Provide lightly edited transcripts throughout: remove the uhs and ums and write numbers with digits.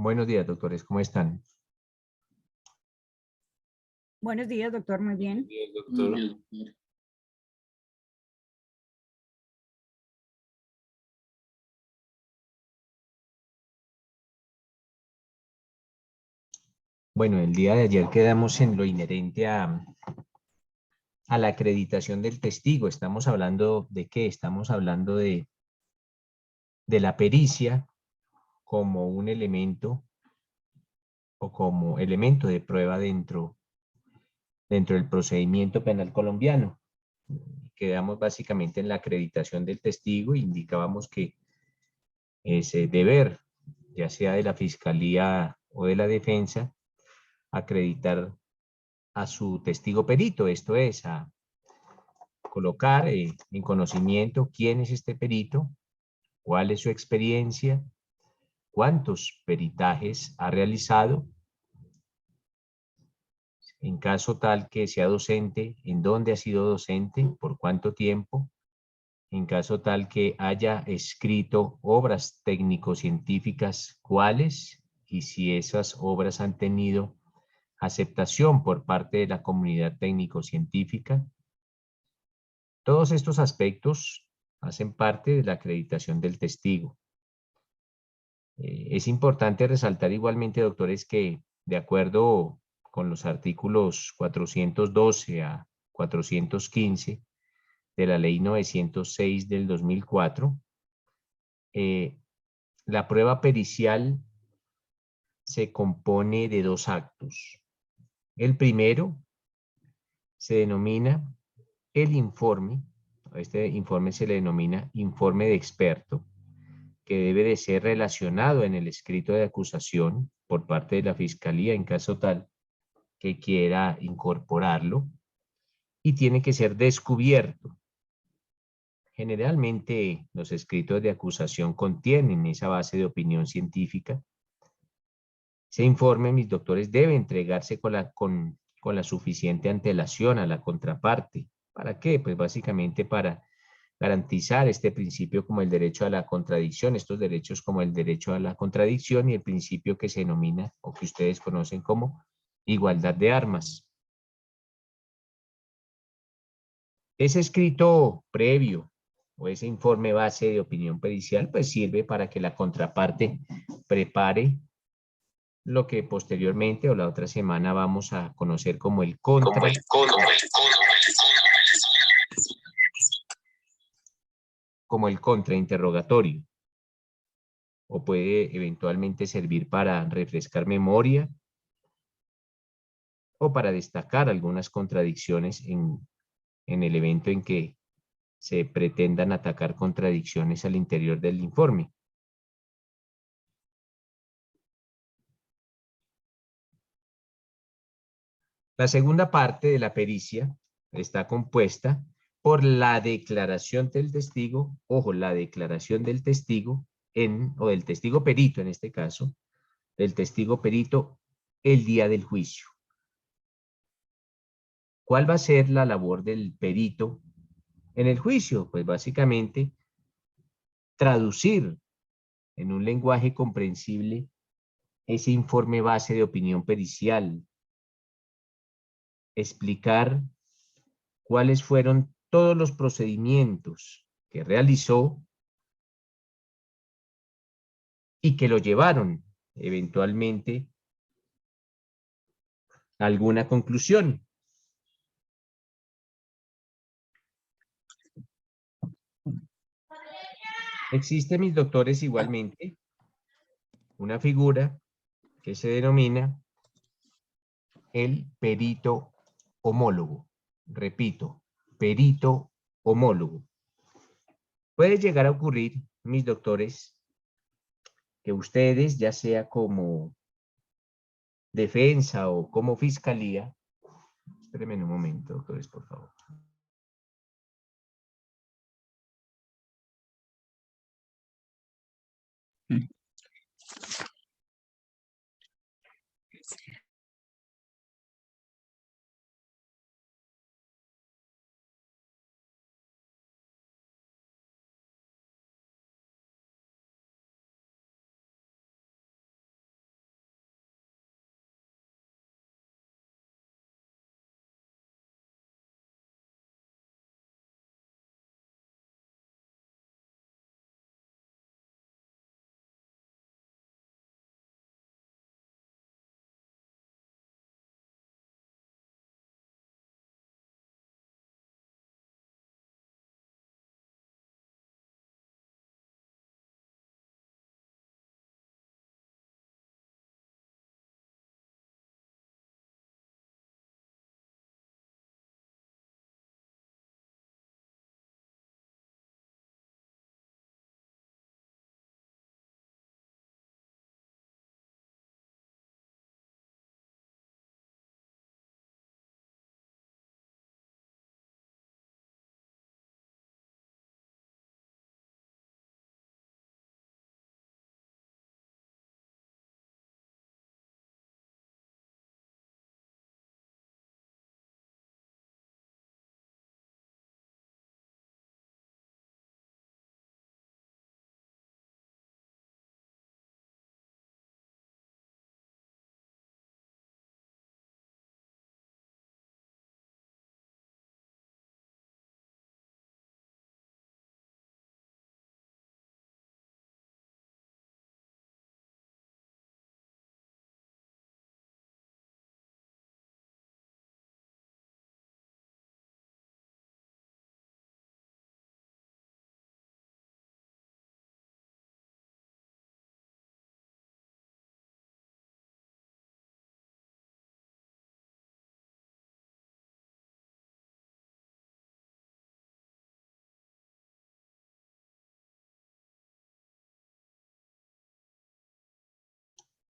Buenos días, doctores, ¿cómo están? Buenos días, doctor, muy bien. Doctor. Bueno, el día de ayer quedamos en lo inherente a la acreditación del testigo. Estamos hablando de qué? Estamos hablando de la pericia como un elemento o como elemento de prueba dentro del procedimiento penal colombiano. Quedamos básicamente en la acreditación del testigo e indicábamos que ese deber, ya sea de la Fiscalía o de la Defensa, acreditar a su testigo perito, esto es, a colocar en conocimiento quién es este perito, cuál es su experiencia, cuántos peritajes ha realizado, en caso tal que sea docente, en dónde ha sido docente, por cuánto tiempo, en caso tal que haya escrito obras técnico-científicas, cuáles, y si esas obras han tenido aceptación por parte de la comunidad técnico-científica. Todos estos aspectos hacen parte de la acreditación del testigo. Es importante resaltar igualmente, doctores, que de acuerdo con los artículos 412 a 415 de la Ley 906 del 2004, la prueba pericial se compone de dos actos. El primero se denomina el informe. A este informe se le denomina informe de experto, que debe de ser relacionado en el escrito de acusación por parte de la Fiscalía en caso tal que quiera incorporarlo, y tiene que ser descubierto. Generalmente los escritos de acusación contienen esa base de opinión científica. Ese informe, mis doctores, debe entregarse con la suficiente antelación a la contraparte. ¿Para qué? Pues básicamente para garantizar este principio como el derecho a la contradicción, estos derechos como el derecho a la contradicción y el principio que se denomina o que ustedes conocen como igualdad de armas. Ese escrito previo o ese informe base de opinión pericial pues sirve para que la contraparte prepare lo que posteriormente o la otra semana vamos a conocer como el contrainterrogatorio, o puede eventualmente servir para refrescar memoria o para destacar algunas contradicciones en el evento en que se pretendan atacar contradicciones al interior del informe. La segunda parte de la pericia está compuesta por la declaración del testigo, ojo, la declaración del testigo o del testigo perito en este caso, del testigo perito el día del juicio. ¿Cuál va a ser la labor del perito en el juicio? Pues básicamente traducir en un lenguaje comprensible ese informe base de opinión pericial, explicar cuáles fueron todos los procedimientos que realizó y que lo llevaron eventualmente a alguna conclusión. Existe, mis doctores, igualmente una figura que se denomina el perito homólogo. Repito, perito homólogo. Puede llegar a ocurrir, mis doctores, que ustedes, ya sea como defensa o como fiscalía, espérenme un momento, doctores, por favor.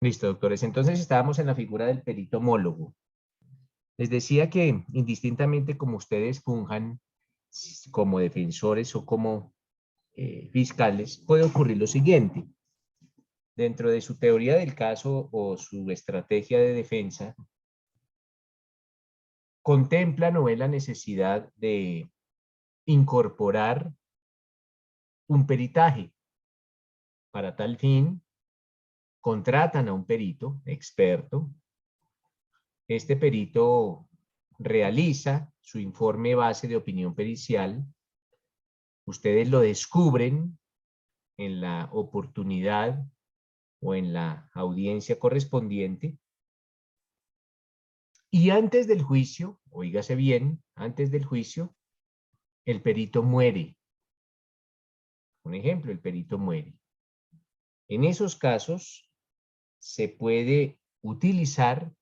Listo, doctores. Entonces estábamos en la figura del perito homólogo. Les decía que indistintamente como ustedes funjan como defensores o como fiscales, puede ocurrir lo siguiente. Dentro de su teoría del caso o su estrategia de defensa, contemplan o ven la necesidad de incorporar un peritaje. Para tal fin, contratan a un perito experto. Este perito realiza su informe base de opinión pericial. Ustedes lo descubren en la oportunidad o en la audiencia correspondiente. Y antes del juicio, oígase bien, antes del juicio, el perito muere. Un ejemplo, el perito muere. En esos casos se puede utilizar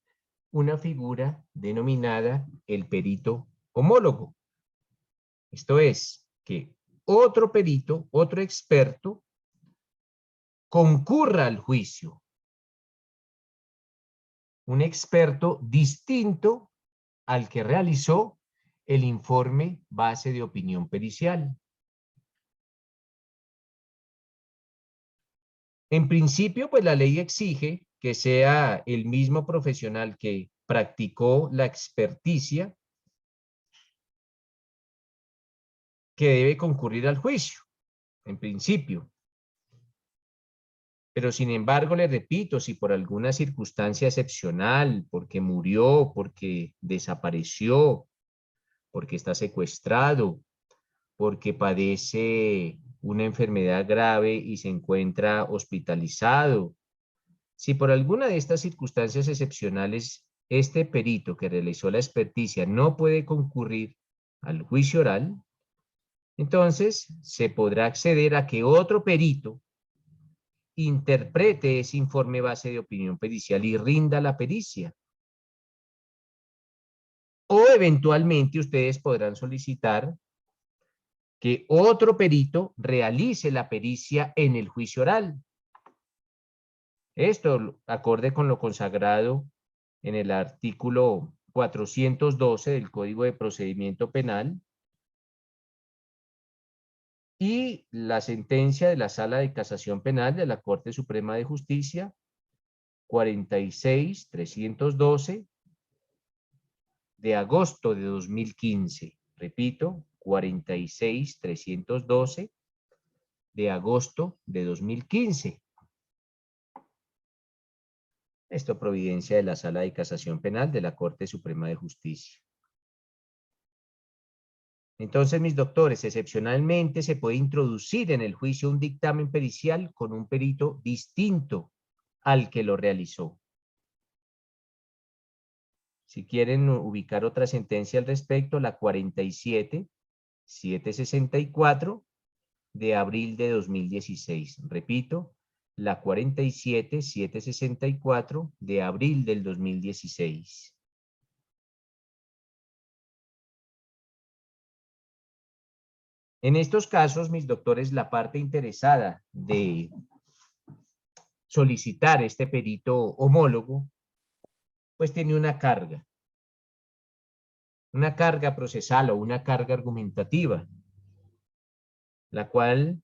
una figura denominada el perito homólogo. Esto es, que otro perito, otro experto, concurra al juicio. Un experto distinto al que realizó el informe base de opinión pericial. En principio, pues la ley exige que sea el mismo profesional que practicó la experticia que debe concurrir al juicio, en principio. Pero sin embargo, le repito, si por alguna circunstancia excepcional, porque murió, porque desapareció, porque está secuestrado, porque padece una enfermedad grave y se encuentra hospitalizado, si por alguna de estas circunstancias excepcionales este perito que realizó la experticia no puede concurrir al juicio oral, entonces se podrá acceder a que otro perito interprete ese informe base de opinión pericial y rinda la pericia. O eventualmente ustedes podrán solicitar que otro perito realice la pericia en el juicio oral. Esto acorde con lo consagrado en el artículo 412 del Código de Procedimiento Penal y la sentencia de la Sala de Casación Penal de la Corte Suprema de Justicia 46-312 de agosto de 2015. Repito, 46-312 de agosto de 2015. Esto providencia de la Sala de Casación Penal de la Corte Suprema de Justicia. Entonces, mis doctores, excepcionalmente se puede introducir en el juicio un dictamen pericial con un perito distinto al que lo realizó. Si quieren ubicar otra sentencia al respecto, la 47-764 de abril de 2016. Repito, la 47-764 de abril del 2016. En estos casos, mis doctores, la parte interesada de solicitar este perito homólogo, pues tiene una carga procesal o una carga argumentativa, la cual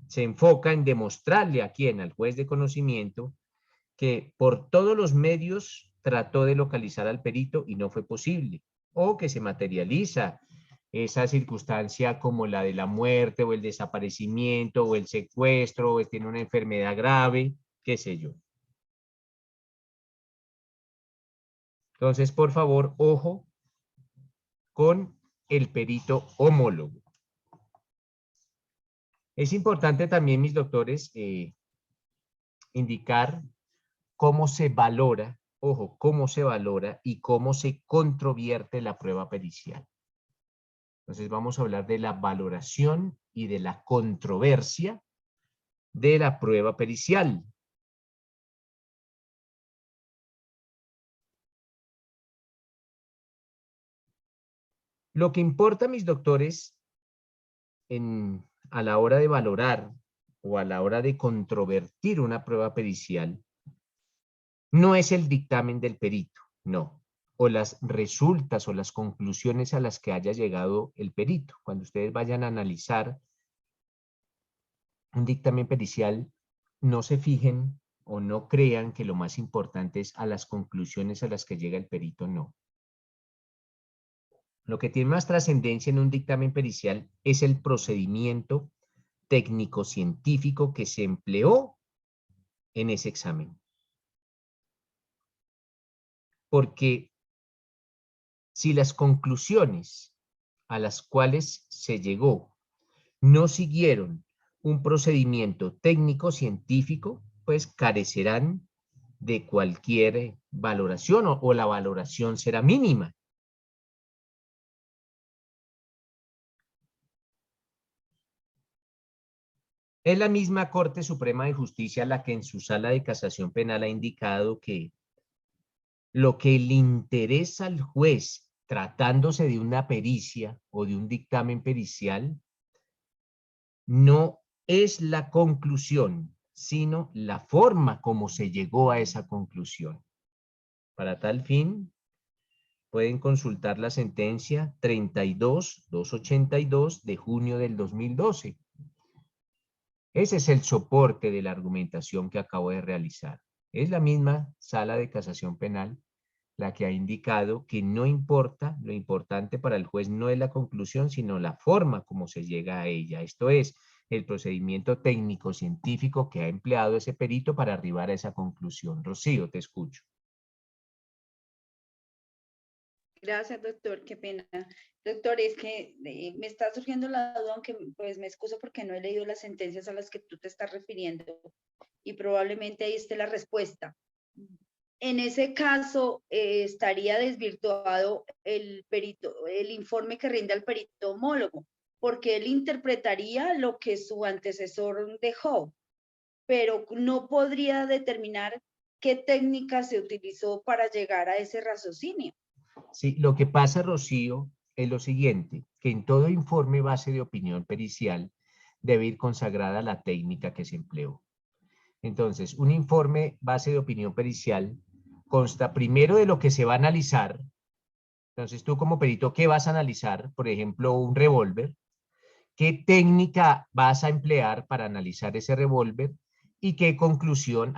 se enfoca en demostrarle a quien, al juez de conocimiento, que por todos los medios trató de localizar al perito y no fue posible, o que se materializa esa circunstancia como la de la muerte o el desaparecimiento o el secuestro o tiene una enfermedad grave, qué sé yo. Entonces, por favor, ojo con el perito homólogo. Es importante también, mis doctores, indicar cómo se valora, ojo, cómo se valora y cómo se controvierte la prueba pericial. Entonces vamos a hablar de la valoración y de la controversia de la prueba pericial. Lo que importa, mis doctores, a la hora de valorar o a la hora de controvertir una prueba pericial no es el dictamen del perito, no, o las resultas o las conclusiones a las que haya llegado el perito. Cuando ustedes vayan a analizar un dictamen pericial, no se fijen o no crean que lo más importante es a las conclusiones a las que llega el perito, no. Lo que tiene más trascendencia en un dictamen pericial es el procedimiento técnico-científico que se empleó en ese examen. Porque si las conclusiones a las cuales se llegó no siguieron un procedimiento técnico-científico, pues carecerán de cualquier valoración o la valoración será mínima. Es la misma Corte Suprema de Justicia la que en su sala de casación penal ha indicado que lo que le interesa al juez tratándose de una pericia o de un dictamen pericial no es la conclusión, sino la forma como se llegó a esa conclusión. Para tal fin, pueden consultar la sentencia 32-282 de junio del 2012. Ese es el soporte de la argumentación que acabo de realizar. Es la misma sala de casación penal la que ha indicado que no importa, lo importante para el juez no es la conclusión, sino la forma como se llega a ella. Esto es, el procedimiento técnico-científico que ha empleado ese perito para arribar a esa conclusión. Rocío, te escucho. Gracias, doctor. Qué pena. Doctor, es que me está surgiendo la duda, aunque pues me excuso porque no he leído las sentencias a las que tú te estás refiriendo y probablemente ahí esté la respuesta. En ese caso, estaría desvirtuado el perito, el informe que rinde al perito homólogo, porque él interpretaría lo que su antecesor dejó, pero no podría determinar qué técnica se utilizó para llegar a ese raciocinio. Sí, lo que pasa, Rocío, es lo siguiente, que en todo informe base de opinión pericial debe ir consagrada la técnica que se empleó. Entonces, un informe base de opinión pericial consta primero de lo que se va a analizar. Entonces, tú como perito, ¿qué vas a analizar? Por ejemplo, un revólver. ¿Qué técnica vas a emplear para analizar ese revólver? ¿Y a qué conclusión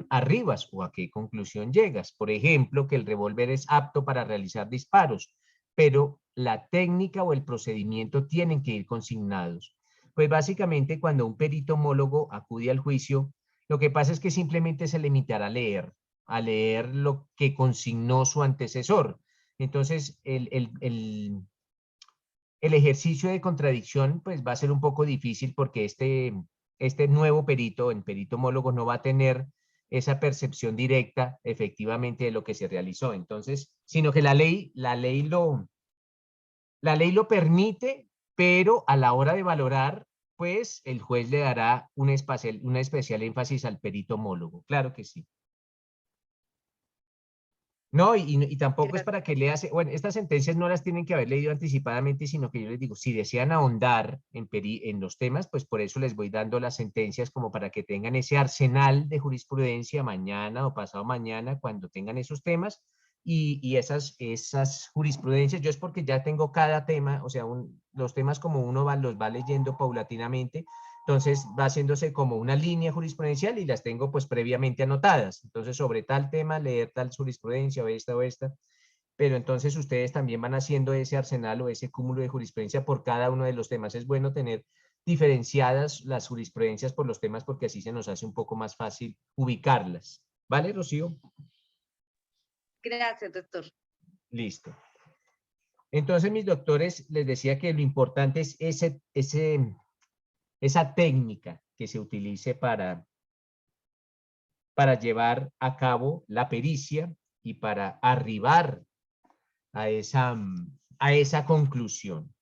arribas o a qué conclusión llegas? Por ejemplo, que el revólver es apto para realizar disparos, pero la técnica o el procedimiento tienen que ir consignados. Pues básicamente cuando un perito homólogo acude al juicio, lo que pasa es que simplemente se limitará a leer lo que consignó su antecesor. Entonces, el ejercicio de contradicción pues va a ser un poco difícil porque este nuevo perito, el perito homólogo, no va a tener esa percepción directa efectivamente de lo que se realizó. Entonces, sino que la ley lo permite, pero a la hora de valorar, pues el juez le dará una especial énfasis al perito homólogo. Claro que sí. No, y tampoco es Gracias. para que leas, bueno, estas sentencias no las tienen que haber leído anticipadamente, sino que yo les digo, si desean ahondar en los temas, pues por eso les voy dando las sentencias como para que tengan ese arsenal de jurisprudencia mañana o pasado mañana cuando tengan esos temas y esas jurisprudencias, yo es porque ya tengo cada tema, o sea, los temas como uno los va leyendo paulatinamente, entonces va haciéndose como una línea jurisprudencial y las tengo pues previamente anotadas. Entonces sobre tal tema leer tal jurisprudencia o esta. Pero entonces ustedes también van haciendo ese arsenal o ese cúmulo de jurisprudencia por cada uno de los temas. Es bueno tener diferenciadas las jurisprudencias por los temas porque así se nos hace un poco más fácil ubicarlas. ¿Vale, Rocío? Gracias, doctor. Listo. Entonces, mis doctores, les decía que lo importante es esa técnica que se utilice para llevar a cabo la pericia y para arribar a esa conclusión.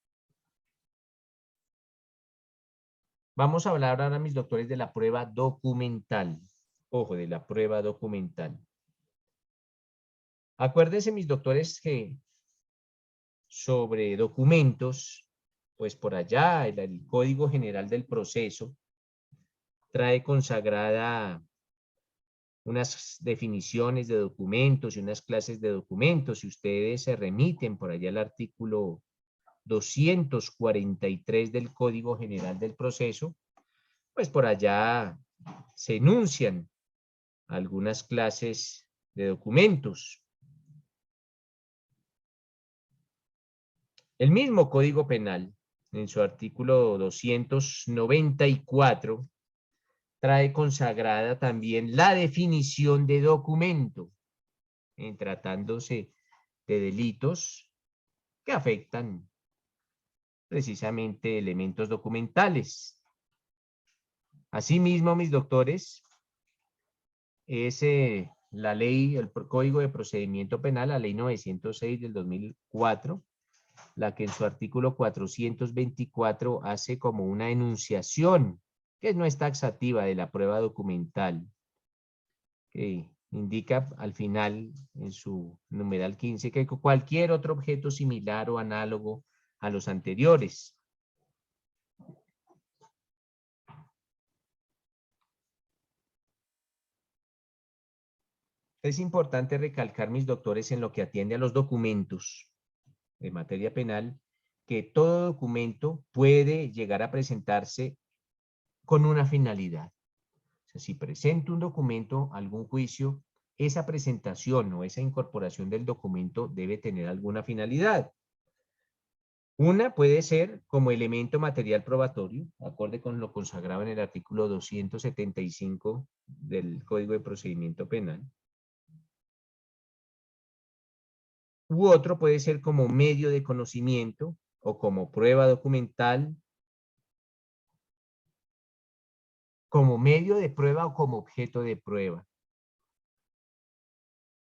Vamos a hablar ahora, mis doctores, de la prueba documental. Ojo, de la prueba documental. Acuérdense, mis doctores, que sobre documentos, pues por allá el Código General del Proceso trae consagrada unas definiciones de documentos y unas clases de documentos. Si ustedes se remiten por allá al artículo 243 del Código General del Proceso, pues por allá se enuncian algunas clases de documentos. El mismo Código Penal, en su artículo 294, trae consagrada también la definición de documento, en tratándose de delitos que afectan precisamente elementos documentales. Asimismo, mis doctores, es la ley, el Código de Procedimiento Penal, la ley 906 del 2004, la que en su artículo 424 hace como una enunciación, que no es taxativa, de la prueba documental, que indica al final, en su numeral 15, que cualquier otro objeto similar o análogo a los anteriores. Es importante recalcar, mis doctores, en lo que atiende a los documentos de materia penal, que todo documento puede llegar a presentarse con una finalidad. O sea, si presento un documento a algún juicio, esa presentación o esa incorporación del documento debe tener alguna finalidad. Una puede ser como elemento material probatorio, acorde con lo consagrado en el artículo 275 del Código de Procedimiento Penal. U otro puede ser como medio de conocimiento o como prueba documental, como medio de prueba o como objeto de prueba.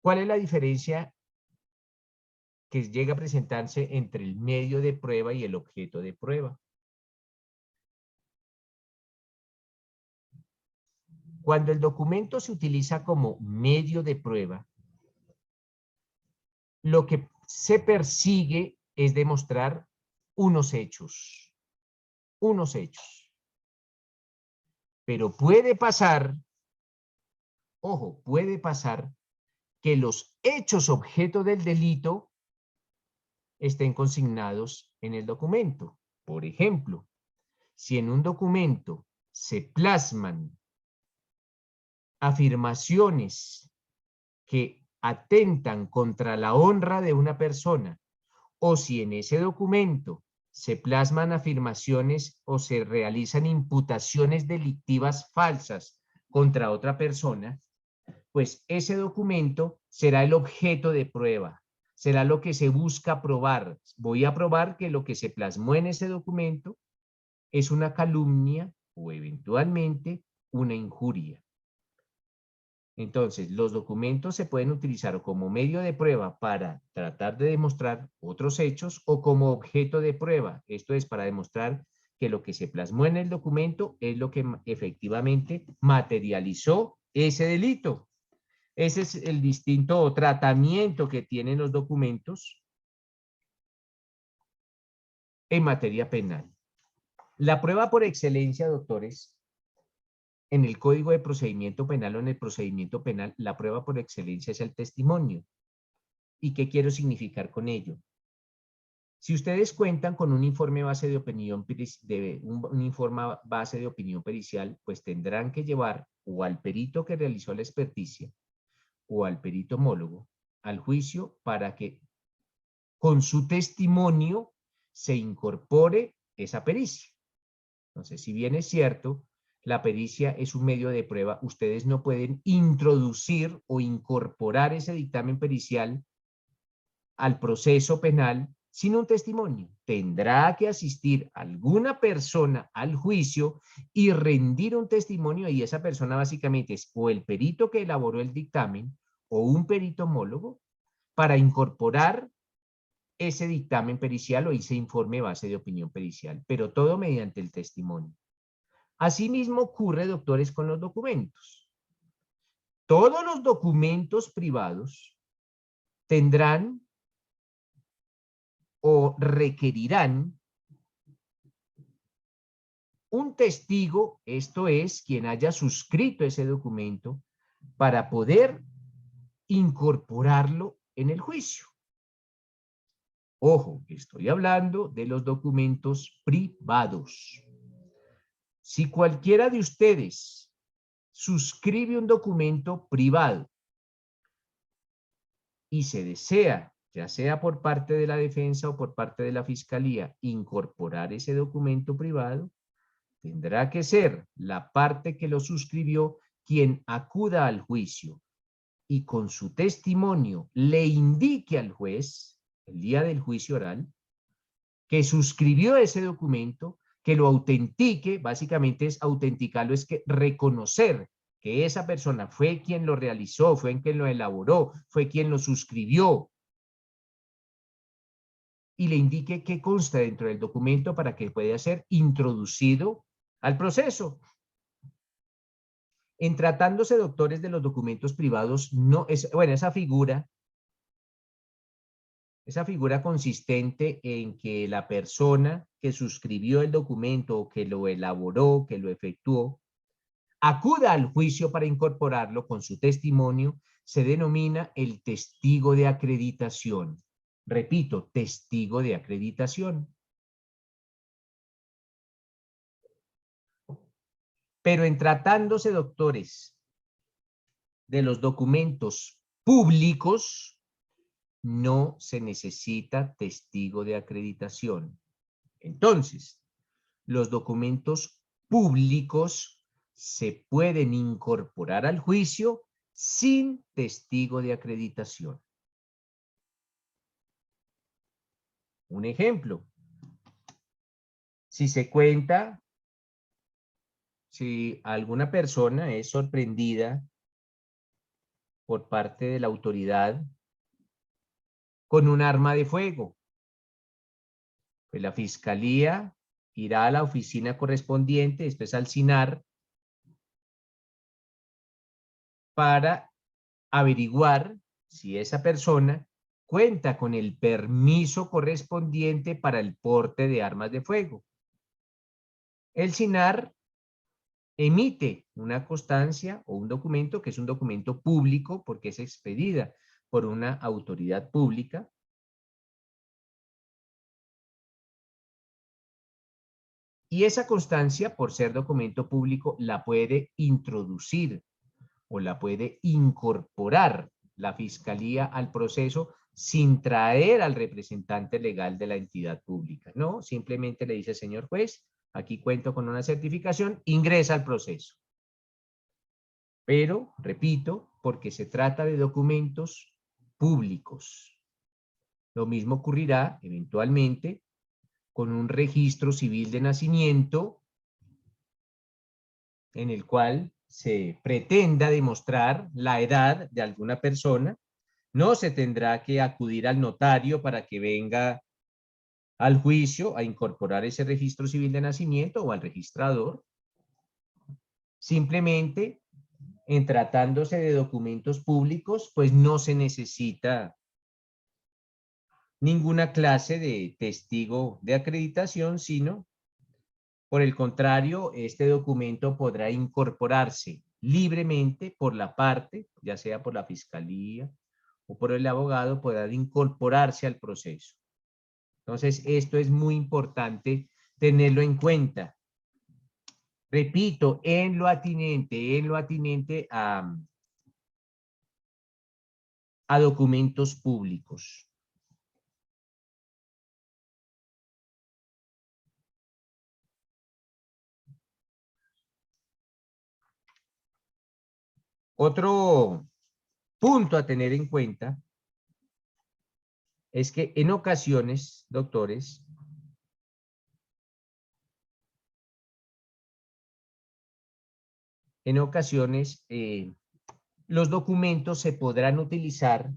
¿Cuál es la diferencia que llega a presentarse entre el medio de prueba y el objeto de prueba? Cuando el documento se utiliza como medio de prueba, lo que se persigue es demostrar unos hechos. Unos hechos. Pero puede pasar, ojo, puede pasar que los hechos objeto del delito estén consignados en el documento. Por ejemplo, si en un documento se plasman afirmaciones que atentan contra la honra de una persona, o si en ese documento se plasman afirmaciones o se realizan imputaciones delictivas falsas contra otra persona, pues ese documento será el objeto de prueba, será lo que se busca probar. Voy a probar que lo que se plasmó en ese documento es una calumnia o eventualmente una injuria. Entonces, los documentos se pueden utilizar como medio de prueba para tratar de demostrar otros hechos o como objeto de prueba. Esto es para demostrar que lo que se plasmó en el documento es lo que efectivamente materializó ese delito. Ese es el distinto tratamiento que tienen los documentos en materia penal. La prueba por excelencia, doctores, en el Código de Procedimiento Penal o en el procedimiento penal, la prueba por excelencia es el testimonio. ¿Y qué quiero significar con ello? Si ustedes cuentan con un informe base de opinión, un informe base de opinión pericial, pues tendrán que llevar o al perito que realizó la experticia o al perito homólogo al juicio para que con su testimonio se incorpore esa pericia. Entonces, si bien es cierto, la pericia es un medio de prueba, ustedes no pueden introducir o incorporar ese dictamen pericial al proceso penal sin un testimonio. Tendrá que asistir alguna persona al juicio y rendir un testimonio, y esa persona básicamente es o el perito que elaboró el dictamen o un perito homólogo para incorporar ese dictamen pericial o ese informe base de opinión pericial, pero todo mediante el testimonio. Asimismo ocurre, doctores, con los documentos. Todos los documentos privados tendrán o requerirán un testigo, esto es, quien haya suscrito ese documento, para poder incorporarlo en el juicio. Ojo, estoy hablando de los documentos privados. Si cualquiera de ustedes suscribe un documento privado y se desea, ya sea por parte de la defensa o por parte de la fiscalía, incorporar ese documento privado, tendrá que ser la parte que lo suscribió quien acuda al juicio y con su testimonio le indique al juez, el día del juicio oral, que suscribió ese documento, que lo autentique. Básicamente es autenticarlo, es que reconocer que esa persona fue quien lo realizó, fue quien lo elaboró, fue quien lo suscribió, y le indique qué consta dentro del documento para que pueda ser introducido al proceso. En tratándose, doctores, de los documentos privados, no es, bueno, esa figura consistente en que la persona que suscribió el documento o que lo elaboró, que lo efectuó, acuda al juicio para incorporarlo con su testimonio, se denomina el testigo de acreditación. Repito, testigo de acreditación. Pero en tratándose, doctores, de los documentos públicos, no se necesita testigo de acreditación. Entonces, los documentos públicos se pueden incorporar al juicio sin testigo de acreditación. Un ejemplo. Si se cuenta, si alguna persona es sorprendida por parte de la autoridad con un arma de fuego, pues la fiscalía irá a la oficina correspondiente, después al SINAR, para averiguar si esa persona cuenta con el permiso correspondiente para el porte de armas de fuego. El SINAR emite una constancia o un documento que es un documento público porque es expedida por una autoridad pública. Y esa constancia, por ser documento público, la puede introducir o la puede incorporar la fiscalía al proceso sin traer al representante legal de la entidad pública. No, simplemente le dice, señor juez, aquí cuento con una certificación, ingresa al proceso. Pero, repito, porque se trata de documentos públicos. Lo mismo ocurrirá eventualmente con un registro civil de nacimiento en el cual se pretenda demostrar la edad de alguna persona. No se tendrá que acudir al notario para que venga al juicio a incorporar ese registro civil de nacimiento o al registrador. Simplemente, en tratándose de documentos públicos, pues no se necesita ninguna clase de testigo de acreditación, sino, por el contrario, este documento podrá incorporarse libremente por la parte, ya sea por la fiscalía o por el abogado, podrá incorporarse al proceso. Entonces, esto es muy importante tenerlo en cuenta. Repito, en lo atinente a documentos públicos. Otro punto a tener en cuenta es que en ocasiones, doctores, los documentos se podrán utilizar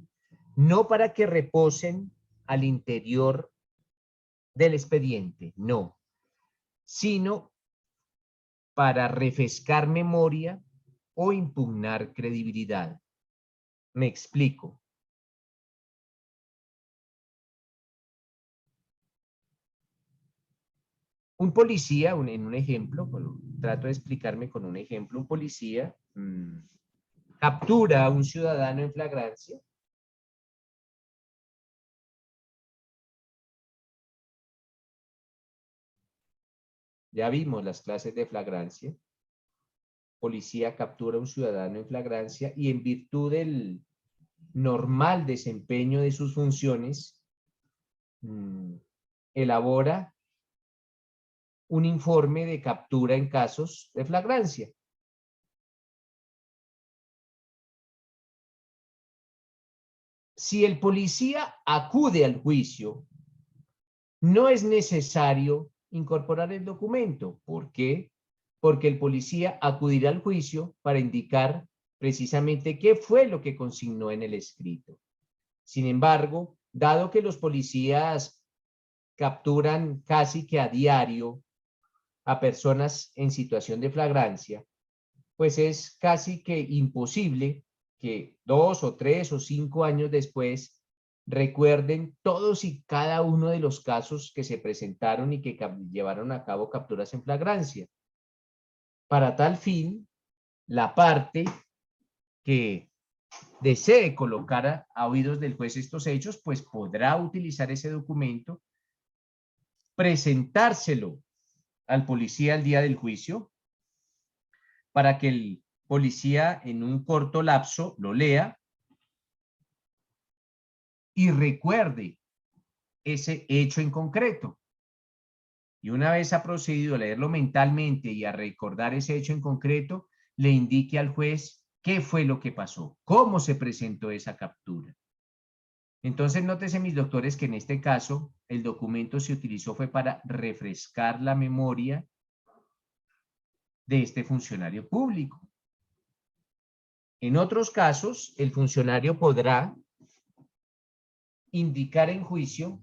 no para que reposen al interior del expediente, no, sino para refrescar memoria o impugnar credibilidad. Me explico. Un policía, en un ejemplo, trato de explicarme con un ejemplo, un policía captura a un ciudadano en flagrancia. Ya vimos las clases de flagrancia. Policía captura a un ciudadano en flagrancia y en virtud del normal desempeño de sus funciones, elabora un informe de captura en casos de flagrancia. Si el policía acude al juicio, no es necesario incorporar el documento. ¿Por qué? Porque el policía acudirá al juicio para indicar precisamente qué fue lo que consignó en el escrito. Sin embargo, dado que los policías capturan casi que a diario a personas en situación de flagrancia, pues es casi que imposible que 2 o 3 o 5 años después recuerden todos y cada uno de los casos que se presentaron y que llevaron a cabo capturas en flagrancia. Para tal fin, la parte que desee colocar a oídos del juez estos hechos, pues podrá utilizar ese documento, presentárselo al policía el día del juicio, para que el policía en un corto lapso lo lea y recuerde ese hecho en concreto. Y una vez ha procedido a leerlo mentalmente y a recordar ese hecho en concreto, le indique al juez qué fue lo que pasó, cómo se presentó esa captura. Entonces, nótese, mis doctores, que en este caso el documento se utilizó fue para refrescar la memoria de este funcionario público. En otros casos, el funcionario podrá indicar en juicio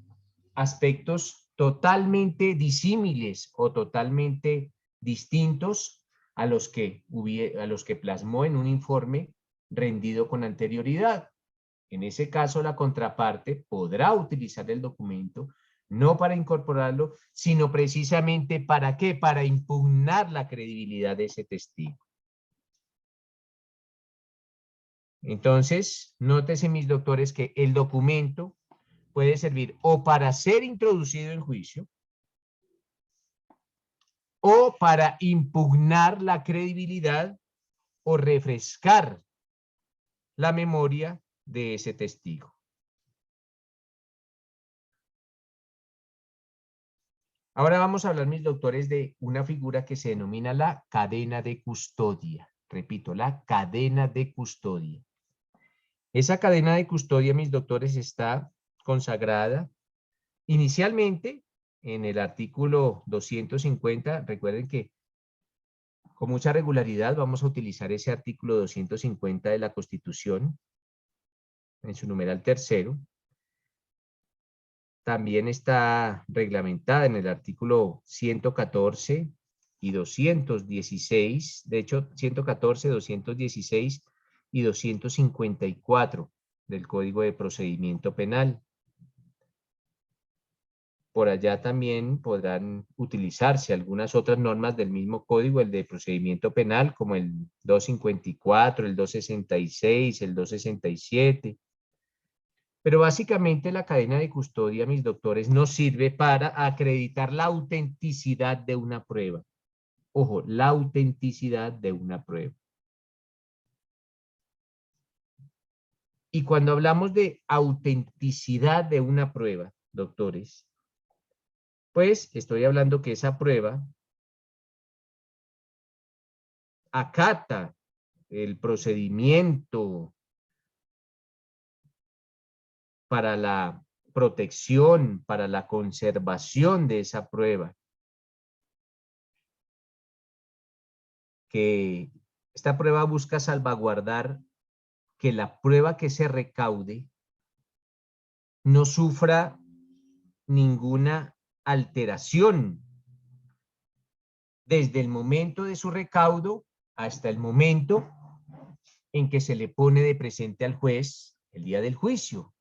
aspectos totalmente disímiles o totalmente distintos a los que plasmó en un informe rendido con anterioridad. En ese caso, la contraparte podrá utilizar el documento no para incorporarlo, sino precisamente ¿para qué? Para impugnar la credibilidad de ese testigo. Entonces, nótese, mis doctores, que el documento puede servir o para ser introducido en juicio o para impugnar la credibilidad o refrescar la memoria de ese testigo. Ahora vamos a hablar, mis doctores, de una figura que se denomina la cadena de custodia. Repito, la cadena de custodia. Esa cadena de custodia, mis doctores, está consagrada inicialmente en el artículo 250. Recuerden que con mucha regularidad vamos a utilizar ese artículo 250 de la Constitución en su numeral tercero. También está reglamentada en el artículo 114 y 216, de hecho 114, 216 y 254 del Código de Procedimiento Penal. Por allá también podrán utilizarse algunas otras normas del mismo código, el de procedimiento penal, como el 254, el 266, el 267. Pero básicamente la cadena de custodia, mis doctores, nos sirve para acreditar la autenticidad de una prueba. Ojo, la autenticidad de una prueba. Y cuando hablamos de autenticidad de una prueba, doctores, pues estoy hablando que esa prueba acata el procedimiento para la protección, para la conservación de esa prueba. Que esta prueba busca salvaguardar que la prueba que se recaude no sufra ninguna alteración desde el momento de su recaudo hasta el momento en que se le pone de presente al juez el día del juicio.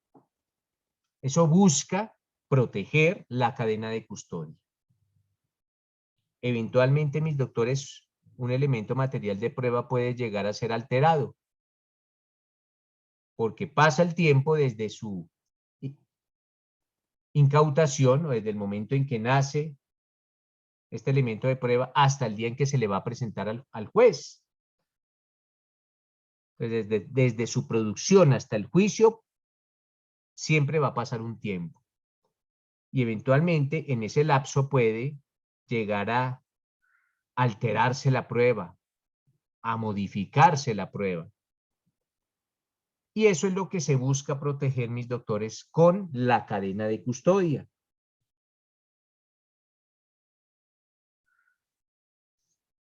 Eso busca proteger la cadena de custodia. Eventualmente, mis doctores, un elemento material de prueba puede llegar a ser alterado. porque pasa el tiempo desde su incautación o desde el momento en que nace este elemento de prueba hasta el día en que se le va a presentar al juez. Entonces, desde su producción hasta el juicio, siempre va a pasar un tiempo. Y eventualmente en ese lapso puede llegar a alterarse la prueba, a modificarse la prueba. Y eso es lo que se busca proteger, mis doctores, con la cadena de custodia.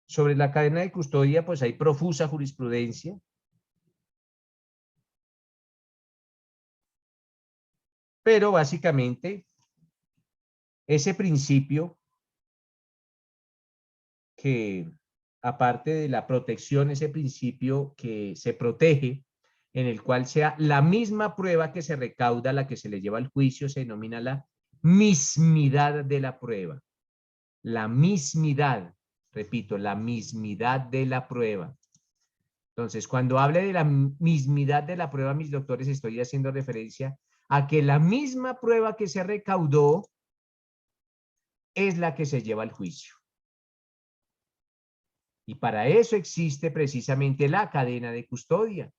Sobre la cadena de custodia, pues hay profusa jurisprudencia. Pero básicamente, ese principio que, aparte de la protección, ese principio que se protege, en el cual sea la misma prueba que se recauda, la que se le lleva al juicio, se denomina la mismidad de la prueba. La mismidad, repito, la mismidad de la prueba. Entonces, cuando hable de la mismidad de la prueba, mis doctores, estoy haciendo referencia a que la misma prueba que se recaudó es la que se lleva al juicio. Y para eso existe precisamente la cadena de custodia.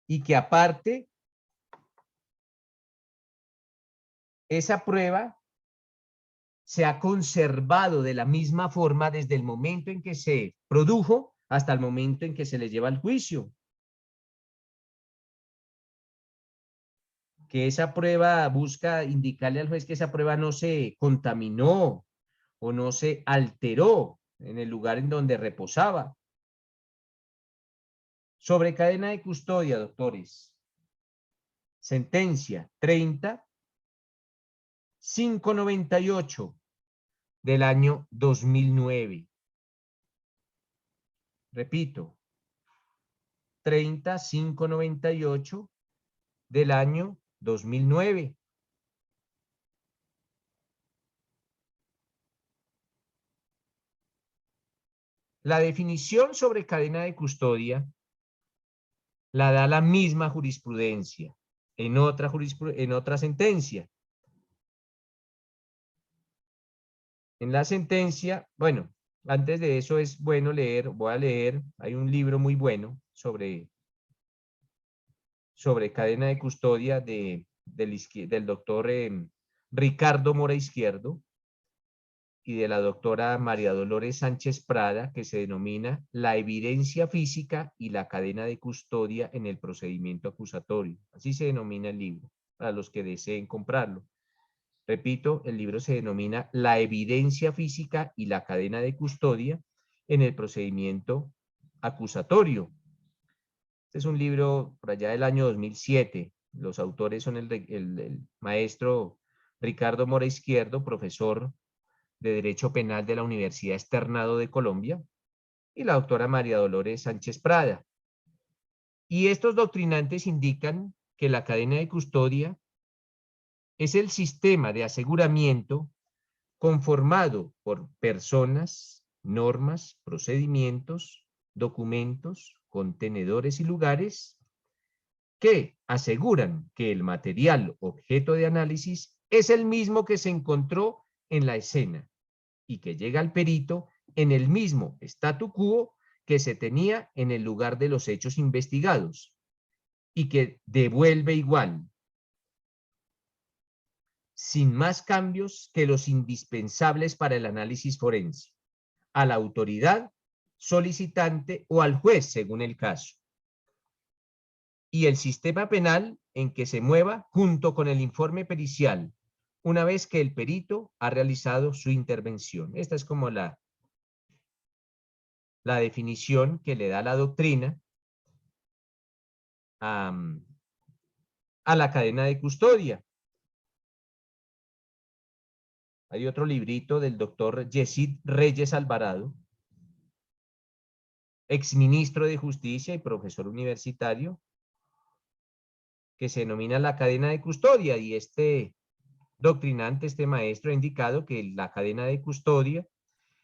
Y que aparte, esa prueba se ha conservado de la misma forma desde el momento en que se produjo hasta el momento en que se le lleva al juicio. Que esa prueba busca indicarle al juez que esa prueba no se contaminó o no se alteró en el lugar en donde reposaba. Sobre cadena de custodia, doctores. Sentencia 30.598 del año 2009. Repito, 30.598 del año 2009. La definición sobre cadena de custodia la da la misma jurisprudencia en otra sentencia. En la sentencia, bueno, antes de eso es bueno leer, voy a leer, hay un libro muy bueno sobre cadena de custodia del doctor Ricardo Mora Izquierdo y de la doctora María Dolores Sánchez Prada, que se denomina La evidencia física y la cadena de custodia en el procedimiento acusatorio. Así se denomina el libro, para los que deseen comprarlo. Repito, el libro se denomina La evidencia física y la cadena de custodia en el procedimiento acusatorio. Este es un libro por allá del año 2007. Los autores son el maestro Ricardo Mora Izquierdo, profesor de Derecho Penal de la Universidad Externado de Colombia, y la doctora María Dolores Sánchez Prada. Y estos doctrinantes indican que la cadena de custodia es el sistema de aseguramiento conformado por personas, normas, procedimientos, documentos, contenedores y lugares que aseguran que el material objeto de análisis es el mismo que se encontró en la escena y que llega al perito en el mismo statu quo que se tenía en el lugar de los hechos investigados y que devuelve igual, sin más cambios que los indispensables para el análisis forense, a la autoridad solicitante o al juez, según el caso. Y el sistema penal en que se mueva junto con el informe pericial, una vez que el perito ha realizado su intervención. Esta es como la definición que le da la doctrina a la cadena de custodia. Hay otro librito del doctor Yesid Reyes Alvarado, exministro de Justicia y profesor universitario, que se denomina la cadena de custodia, y este doctrinante, este maestro, ha indicado que la cadena de custodia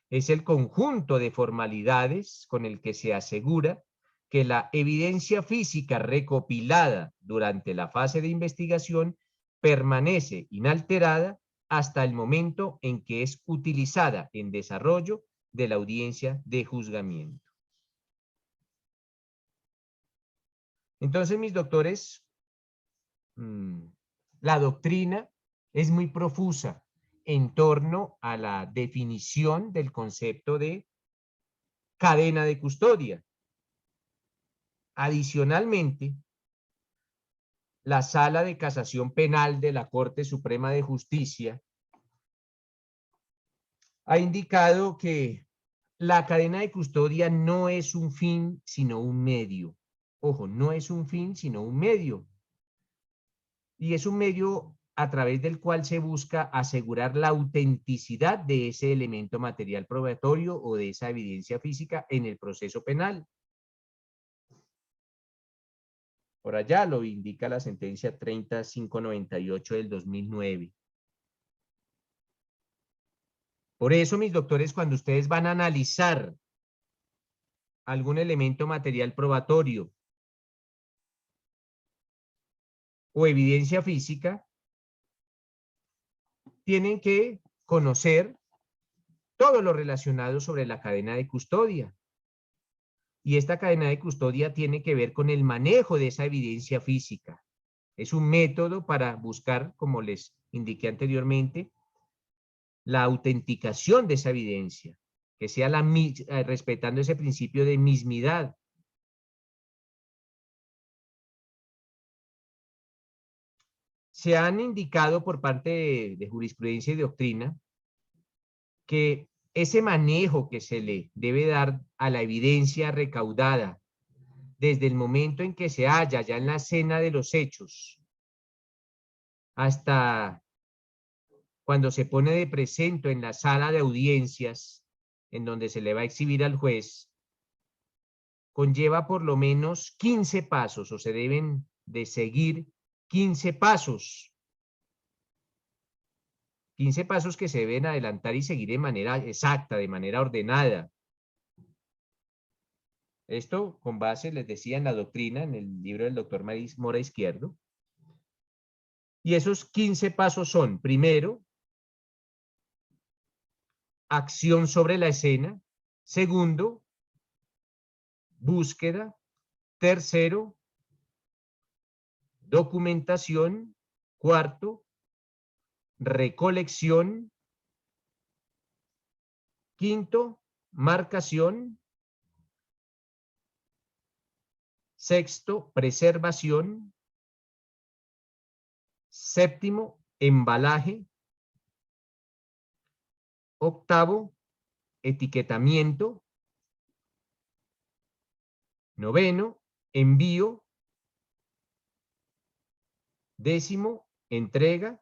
es el conjunto de formalidades con el que se asegura que la evidencia física recopilada durante la fase de investigación permanece inalterada hasta el momento en que es utilizada en desarrollo de la audiencia de juzgamiento. Entonces, mis doctores, la doctrina es muy profusa en torno a la definición del concepto de cadena de custodia. Adicionalmente, la Sala de Casación Penal de la Corte Suprema de Justicia ha indicado que la cadena de custodia no es un fin, sino un medio. Ojo, no es un fin, sino un medio. Y es un medio a través del cual se busca asegurar la autenticidad de ese elemento material probatorio o de esa evidencia física en el proceso penal. Por allá lo indica la sentencia 30598 del 2009. Por eso, mis doctores, cuando ustedes van a analizar algún elemento material probatorio o evidencia física, tienen que conocer todo lo relacionado sobre la cadena de custodia. Y esta cadena de custodia tiene que ver con el manejo de esa evidencia física. Es un método para buscar, como les indiqué anteriormente, la autenticación de esa evidencia, que sea respetando ese principio de mismidad. Se han indicado por parte de jurisprudencia y doctrina que ese manejo que se le debe dar a la evidencia recaudada desde el momento en que se halla ya en la escena de los hechos hasta cuando se pone de presento en la sala de audiencias en donde se le va a exhibir al juez, conlleva por lo menos 15 pasos o se deben de seguir 15 pasos. 15 pasos que se deben adelantar y seguir de manera exacta, de manera ordenada. Esto con base, les decía, en la doctrina, en el libro del doctor Mora Izquierdo. Y esos 15 pasos son, primero, acción sobre la escena. Segundo, búsqueda. Tercero, documentación. Cuarto, recolección. Quinto, marcación. Sexto, preservación. Séptimo, embalaje. Octavo, etiquetamiento. Noveno, envío. Décimo, entrega.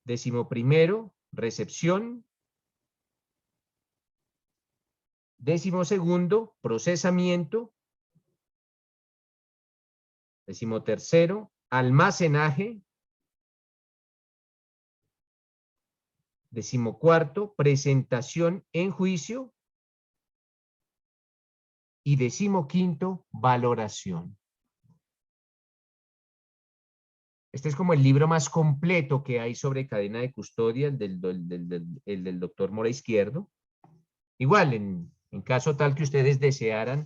Décimo primero, recepción. Décimo segundo, procesamiento. Décimo tercero, almacenaje. Décimo cuarto, presentación en juicio. Y décimo quinto, valoración. Este es como el libro más completo que hay sobre cadena de custodia, el del doctor Mora Izquierdo. Igual, en caso tal que ustedes desearan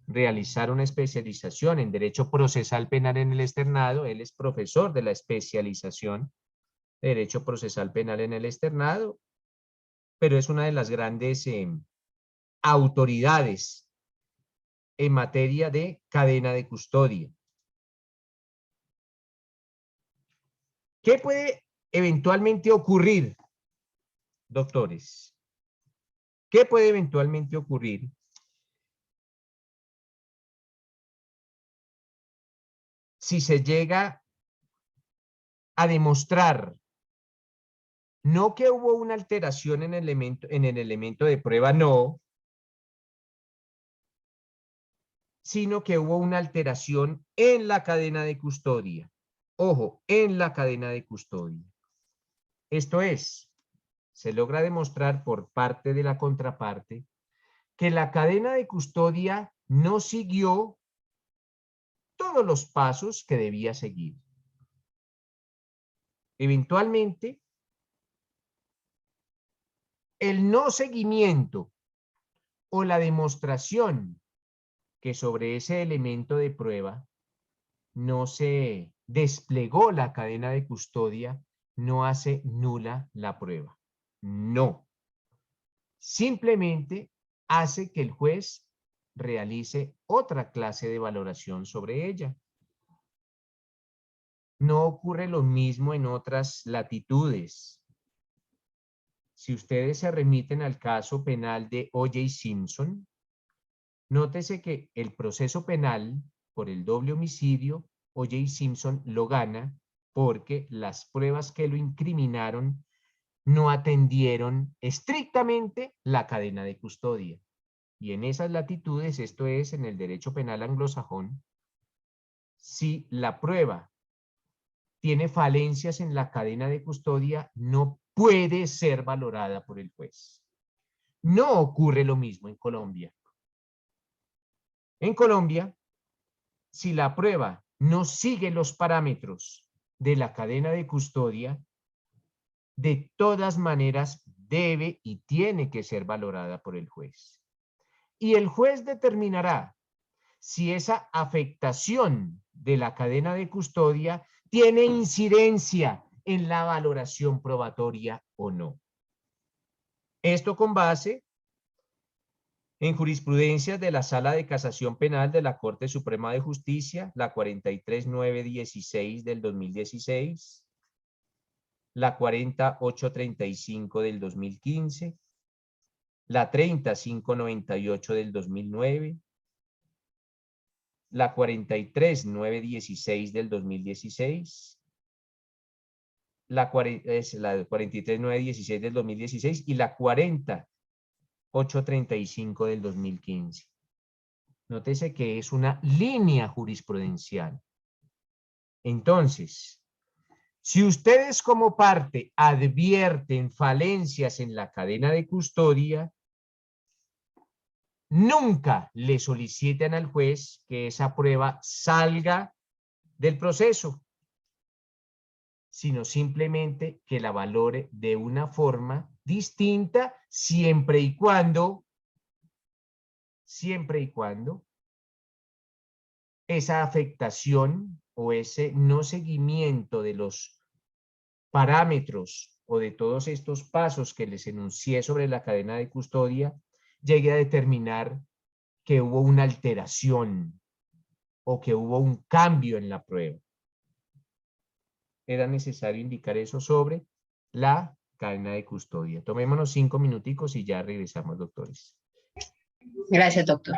realizar una especialización en Derecho Procesal Penal en el externado, él es profesor de la especialización de Derecho Procesal Penal en el externado, pero es una de las grandes autoridades en materia de cadena de custodia. ¿Qué puede eventualmente ocurrir, doctores? ¿Qué puede eventualmente ocurrir si se llega a demostrar no que hubo una alteración en el elemento de prueba, no, sino que hubo una alteración en la cadena de custodia? Ojo, en la cadena de custodia. Esto es, se logra demostrar por parte de la contraparte que la cadena de custodia no siguió todos los pasos que debía seguir. Eventualmente, el no seguimiento o la demostración que sobre ese elemento de prueba no se desplegó la cadena de custodia, no hace nula la prueba. No. Simplemente hace que el juez realice otra clase de valoración sobre ella. No ocurre lo mismo en otras latitudes. Si ustedes se remiten al caso penal de O.J. Simpson, nótese que el proceso penal por el doble homicidio, O.J. Simpson lo gana porque las pruebas que lo incriminaron no atendieron estrictamente la cadena de custodia. Y en esas latitudes, esto es en el derecho penal anglosajón, si la prueba tiene falencias en la cadena de custodia, no puede ser valorada por el juez. No ocurre lo mismo en Colombia. En Colombia, si la prueba no sigue los parámetros de la cadena de custodia, de todas maneras debe y tiene que ser valorada por el juez. Y el juez determinará si esa afectación de la cadena de custodia tiene incidencia en la valoración probatoria o no. Esto con base en jurisprudencias de la Sala de Casación Penal de la Corte Suprema de Justicia, la 43916 del 2016, la 40835 del 2015, la 30598 del 2009, la 43916 del 2016, la 43916 del 2016 y la 40835 del 2015. Nótese que es una línea jurisprudencial. Entonces, si ustedes como parte advierten falencias en la cadena de custodia, nunca le solicitan al juez que esa prueba salga del proceso, sino simplemente que la valore de una forma distinta siempre y cuando esa afectación o ese no seguimiento de los parámetros o de todos estos pasos que les enuncié sobre la cadena de custodia llegue a determinar que hubo una alteración o que hubo un cambio en la prueba. Era necesario indicar eso sobre la cadena de custodia. Tomémonos 5 minuticos y ya regresamos, doctores. Gracias, doctor.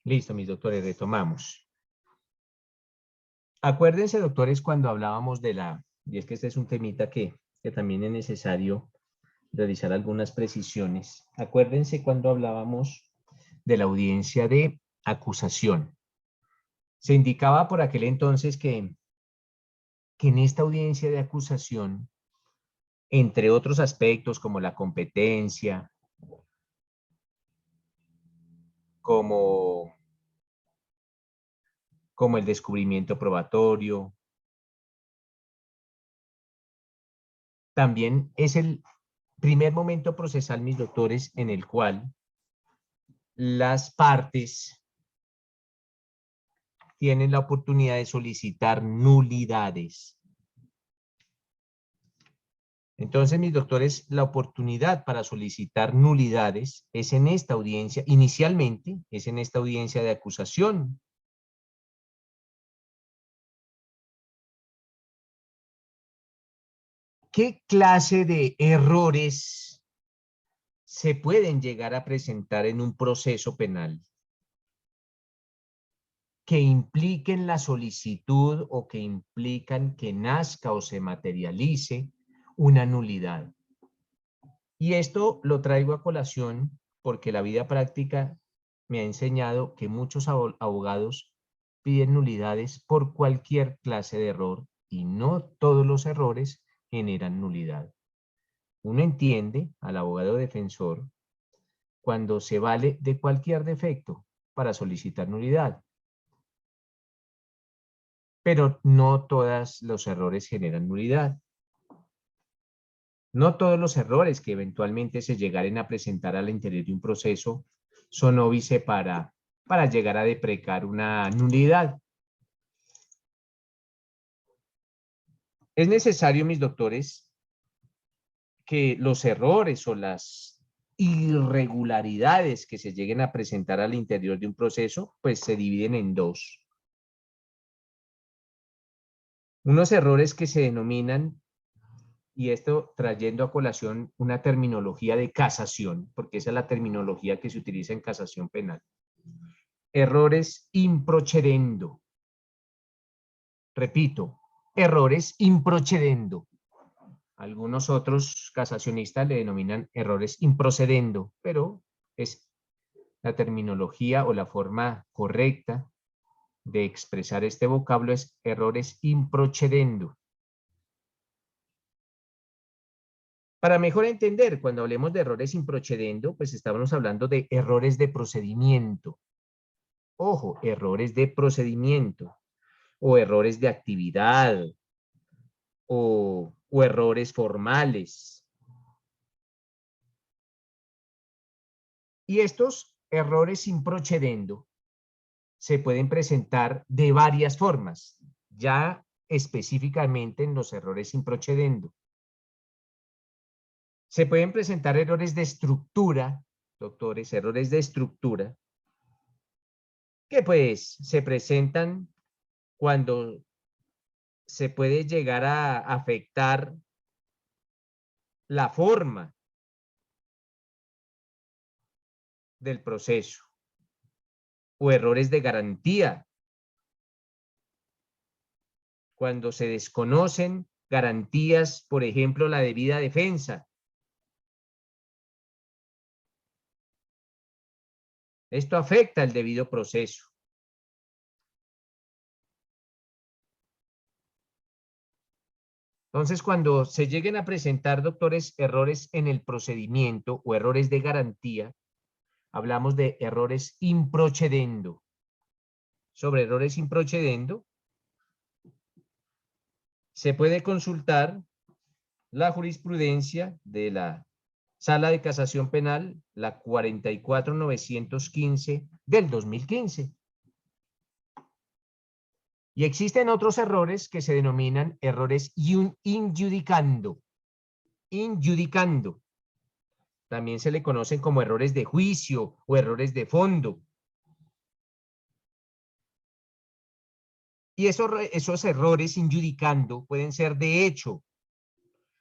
Listo, mis doctores, retomamos. Acuérdense, doctores, cuando hablábamos y es que este es un temita que también es necesario realizar algunas precisiones. Acuérdense cuando hablábamos de la audiencia de acusación. Se indicaba por aquel entonces que en esta audiencia de acusación, entre otros aspectos como la competencia, como el descubrimiento probatorio, también es el primer momento procesal, mis doctores, en el cual las partes tienen la oportunidad de solicitar nulidades. Entonces, mis doctores, la oportunidad para solicitar nulidades es en esta audiencia, inicialmente, es en esta audiencia de acusación. ¿Qué clase de errores se pueden llegar a presentar en un proceso penal que impliquen la solicitud o que implican que nazca o se materialice una nulidad? Y esto lo traigo a colación porque la vida práctica me ha enseñado que muchos abogados piden nulidades por cualquier clase de error y no todos los errores generan nulidad. Uno entiende al abogado defensor cuando se vale de cualquier defecto para solicitar nulidad. Pero no todos los errores generan nulidad. No todos los errores que eventualmente se llegaren a presentar al interior de un proceso son óbice para llegar a deprecar una nulidad. Es necesario, mis doctores, que los errores o las irregularidades que se lleguen a presentar al interior de un proceso, pues se dividen en dos. Unos errores que se denominan, y esto trayendo a colación una terminología de casación, porque esa es la terminología que se utiliza en casación penal. Errores improcedendo. Repito, errores improcedendo. Algunos otros casacionistas le denominan errores improcedendo, pero es la terminología o la forma correcta de expresar este vocablo es errores improcedendo. Para mejor entender, cuando hablemos de errores improcedendo, pues estamos hablando de errores de procedimiento. Ojo, errores de procedimiento o errores de actividad o errores formales. Y estos errores improcedendo se pueden presentar de varias formas, ya específicamente en los errores improcedendo. Se pueden presentar errores de estructura, doctores, errores de estructura, que pues se presentan cuando se puede llegar a afectar la forma del proceso, o errores de garantía, cuando se desconocen garantías, por ejemplo, la debida defensa. Esto afecta el debido proceso. Entonces, cuando se lleguen a presentar, doctores, errores en el procedimiento o errores de garantía, hablamos de errores improcedendo. Sobre errores improcedendo, se puede consultar la jurisprudencia de la Sala de Casación Penal, la 44915 del 2015. Y existen otros errores que se denominan errores injudicando. Injudicando. También se le conocen como errores de juicio o errores de fondo. Y esos errores injudicando pueden ser de hecho,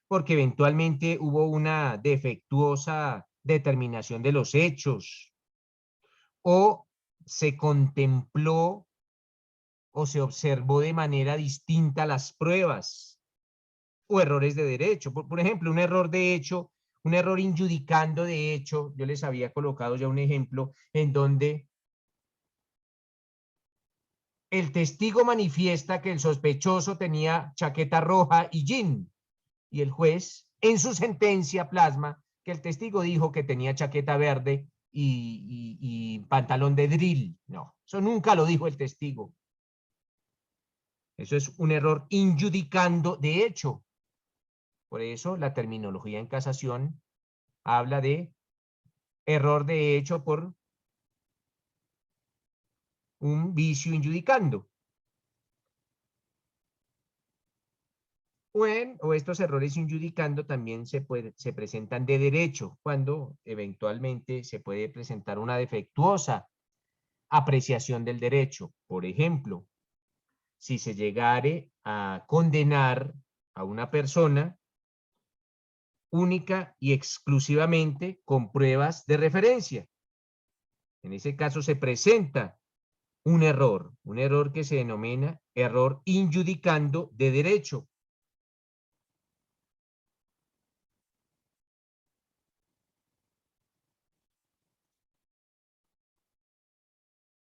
porque eventualmente hubo una defectuosa determinación de los hechos, o se contempló o se observó de manera distinta las pruebas o errores de derecho. Por ejemplo, un error de hecho, un error injudicando de hecho, yo les había colocado ya un ejemplo en donde el testigo manifiesta que el sospechoso tenía chaqueta roja y jean, y el juez en su sentencia plasma que el testigo dijo que tenía chaqueta verde y pantalón de drill. No, eso nunca lo dijo el testigo. Eso es un error injudicando de hecho. Por eso la terminología en casación habla de error de hecho por un vicio injudicando. O estos errores injudicando también se presentan de derecho, cuando eventualmente se puede presentar una defectuosa apreciación del derecho. Por ejemplo, si se llegare a condenar a una persona única y exclusivamente con pruebas de referencia. En ese caso se presenta un error que se denomina error injudicando de derecho.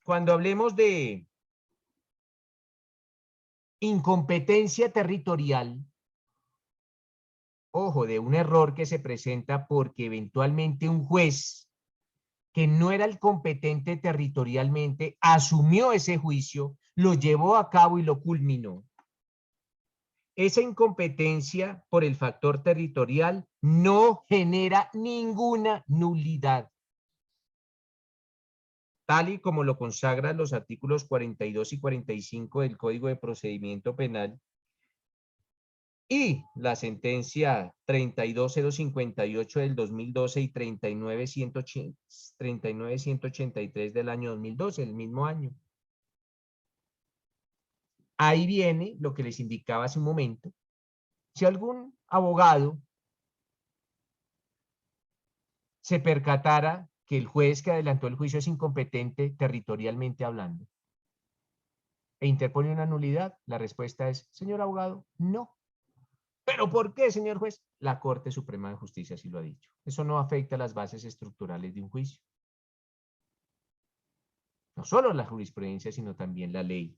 Cuando hablemos de incompetencia territorial, ojo, de un error que se presenta porque eventualmente un juez que no era el competente territorialmente asumió ese juicio, lo llevó a cabo y lo culminó. Esa incompetencia por el factor territorial no genera ninguna nulidad, tal y como lo consagran los artículos 42 y 45 del Código de Procedimiento Penal y la sentencia 32058 del 2012 y 39183 del año 2012, el mismo año. Ahí viene lo que les indicaba hace un momento. Si algún abogado se percatara que el juez que adelantó el juicio es incompetente territorialmente hablando e interpone una nulidad, la respuesta es, señor abogado, no. ¿Pero por qué, señor juez? La Corte Suprema de Justicia así lo ha dicho. Eso no afecta a las bases estructurales de un juicio. No solo la jurisprudencia, sino también la ley.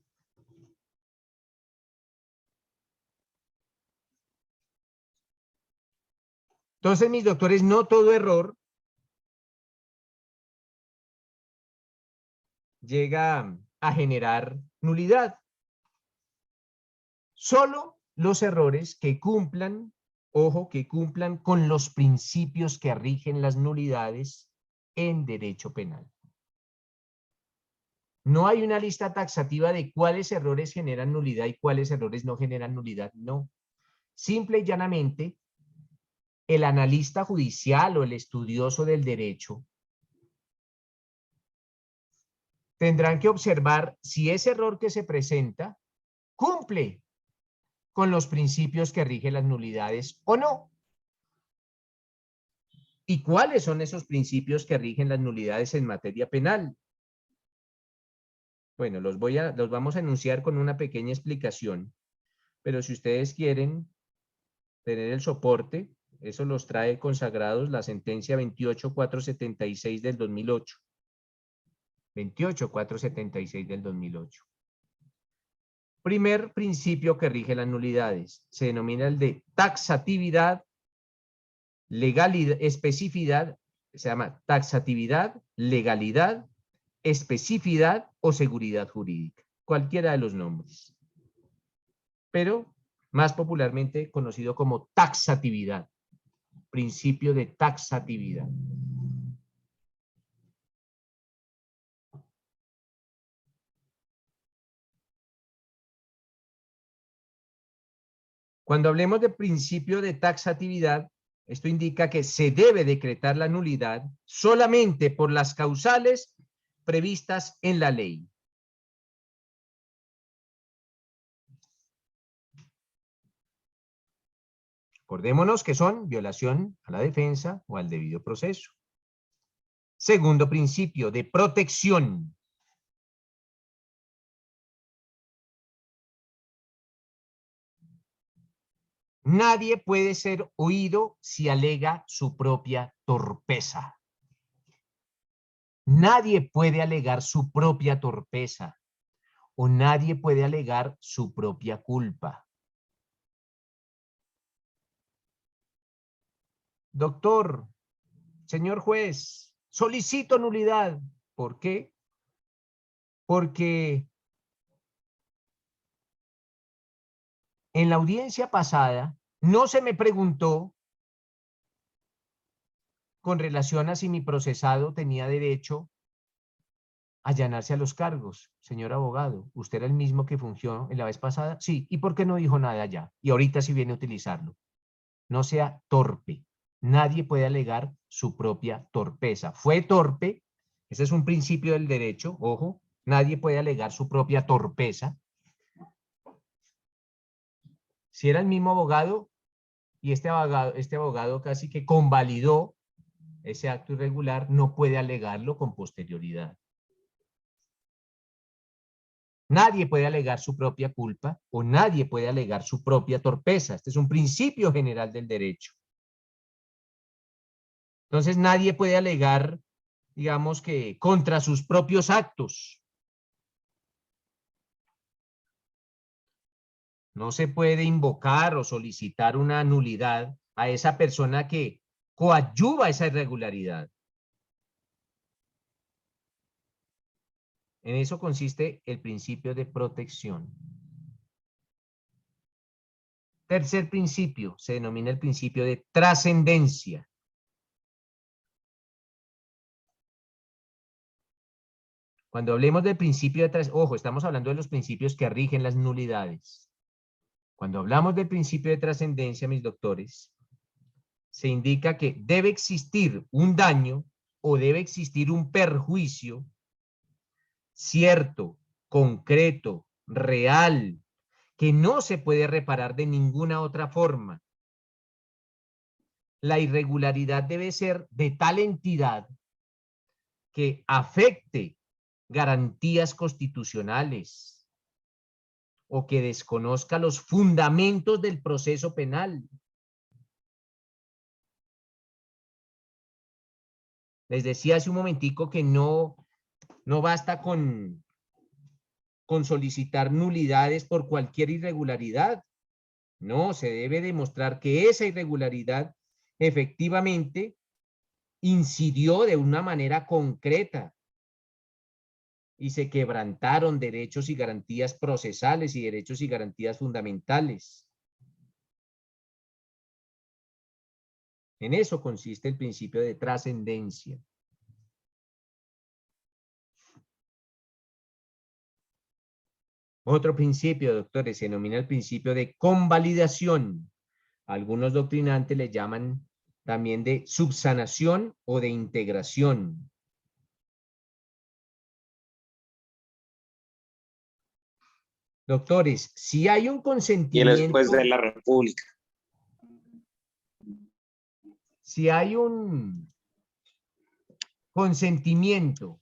Entonces, mis doctores, no todo error llega a generar nulidad. Solo los errores que cumplan, ojo, que cumplan con los principios que rigen las nulidades en derecho penal. No hay una lista taxativa de cuáles errores generan nulidad y cuáles errores no generan nulidad, no. Simple y llanamente, el analista judicial o el estudioso del derecho tendrán que observar si ese error que se presenta cumple con los principios que rigen las nulidades o no. ¿Y cuáles son esos principios que rigen las nulidades en materia penal? Bueno, los vamos a enunciar con una pequeña explicación, pero si ustedes quieren tener el soporte, eso los trae consagrados la sentencia 28476 del 2008. 28476 del 2008. Primer principio que rige las nulidades. Se denomina el de taxatividad, legalidad, especificidad, se llama taxatividad, legalidad, especificidad o seguridad jurídica. Cualquiera de los nombres. Pero más popularmente conocido como taxatividad. Principio de taxatividad. Cuando hablemos de principio de taxatividad, esto indica que se debe decretar la nulidad solamente por las causales previstas en la ley. Acordémonos que son violación a la defensa o al debido proceso. Segundo principio, de protección. Nadie puede ser oído si alega su propia torpeza. Nadie puede alegar su propia torpeza o nadie puede alegar su propia culpa. Doctor, señor juez, solicito nulidad. ¿Por qué? Porque en la audiencia pasada no se me preguntó con relación a si mi procesado tenía derecho a allanarse a los cargos. Señor abogado, ¿usted era el mismo que fungió en la vez pasada? Sí. ¿Y por qué no dijo nada ya? Y ahorita sí viene a utilizarlo. No sea torpe. Nadie puede alegar su propia torpeza. Fue torpe. Ese es un principio del derecho. Ojo, nadie puede alegar su propia torpeza. Si era el mismo abogado y este abogado casi que convalidó ese acto irregular, no puede alegarlo con posterioridad. Nadie puede alegar su propia culpa o nadie puede alegar su propia torpeza. Este es un principio general del derecho. Entonces nadie puede alegar, digamos que, contra sus propios actos. No se puede invocar o solicitar una nulidad a esa persona que coadyuva esa irregularidad. En eso consiste el principio de protección. Tercer principio, se denomina el principio de trascendencia. Cuando hablemos del principio de trascendencia, ojo, estamos hablando de los principios que rigen las nulidades. Cuando hablamos del principio de trascendencia, mis doctores, se indica que debe existir un daño o debe existir un perjuicio cierto, concreto, real, que no se puede reparar de ninguna otra forma. La irregularidad debe ser de tal entidad que afecte garantías constitucionales o que desconozca los fundamentos del proceso penal. Les decía hace un momentico que no basta con solicitar nulidades por cualquier irregularidad. No, se debe demostrar que esa irregularidad efectivamente incidió de una manera concreta y se quebrantaron derechos y garantías procesales y derechos y garantías fundamentales. En eso consiste el principio de trascendencia. Otro principio, doctores, se denomina el principio de convalidación. Algunos doctrinantes le llaman también de subsanación o de integración. Doctores, si hay un consentimiento... Y después de la República. Si hay un consentimiento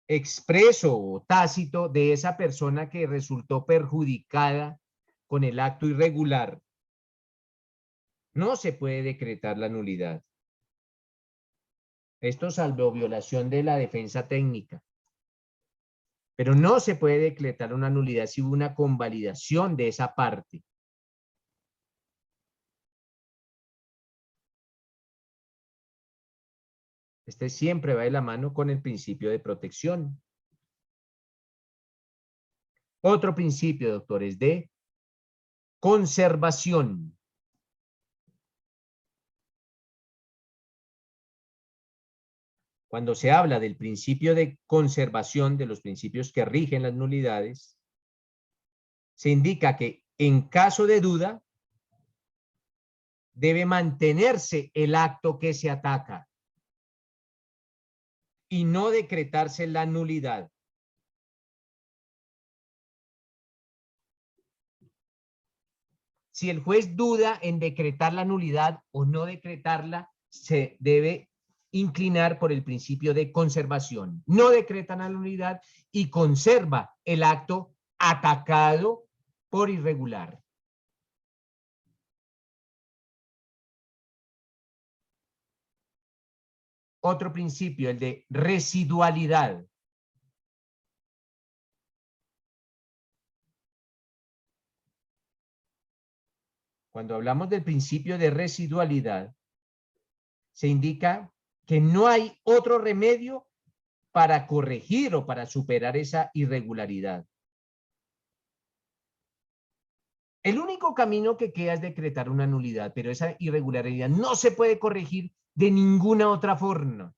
expreso o tácito de esa persona que resultó perjudicada con el acto irregular, no se puede decretar la nulidad. Esto salvo violación de la defensa técnica. Pero no se puede decretar una nulidad si hubo una convalidación de esa parte. Este siempre va de la mano con el principio de protección. Otro principio, doctores, de conservación. Cuando se habla del principio de conservación, de los principios que rigen las nulidades, se indica que en caso de duda debe mantenerse el acto que se ataca y no decretarse la nulidad. Si el juez duda en decretar la nulidad o no decretarla, se debe inclinar por el principio de conservación. No decreta la nulidad y conserva el acto atacado por irregular. Otro principio, el de residualidad. Cuando hablamos del principio de residualidad, se indica que no hay otro remedio para corregir o para superar esa irregularidad. El único camino que queda es decretar una nulidad, pero esa irregularidad no se puede corregir de ninguna otra forma.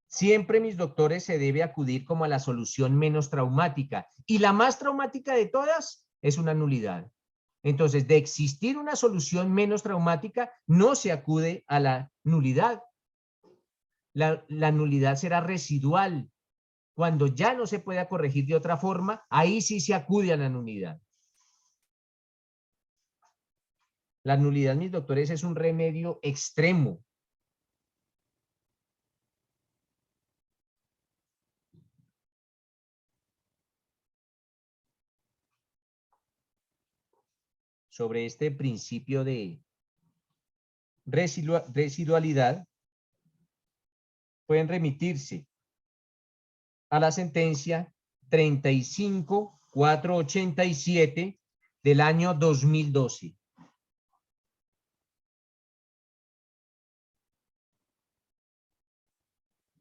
Siempre, mis doctores, se debe acudir como a la solución menos traumática. Y la más traumática de todas es una nulidad. Entonces, de existir una solución menos traumática, no se acude a la nulidad. La nulidad será residual. Cuando ya no se pueda corregir de otra forma, ahí sí se acude a la nulidad. La nulidad, mis doctores, es un remedio extremo. Sobre este principio de residualidad, pueden remitirse a la sentencia 35.487 del año 2012.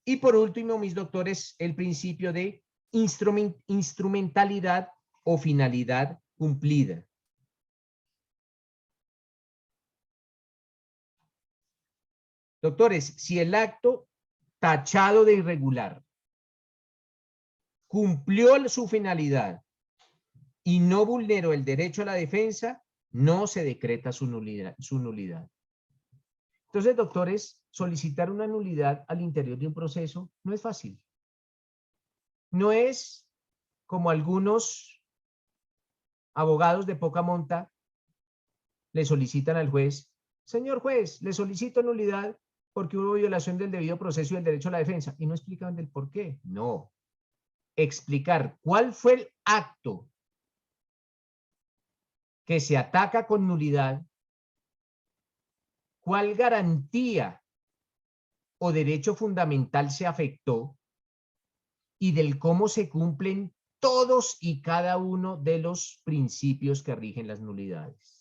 Y por último, mis doctores, el principio de instrumentalidad o finalidad cumplida. Doctores, si el acto tachado de irregular cumplió su finalidad y no vulneró el derecho a la defensa, no se decreta su nulidad. Entonces, doctores, solicitar una nulidad al interior de un proceso no es fácil. No es como algunos abogados de poca monta le solicitan al juez: señor juez, le solicito nulidad porque hubo violación del debido proceso y del derecho a la defensa. Y no explican del por qué. No. Explicar cuál fue el acto que se ataca con nulidad, cuál garantía o derecho fundamental se afectó y del cómo se cumplen todos y cada uno de los principios que rigen las nulidades.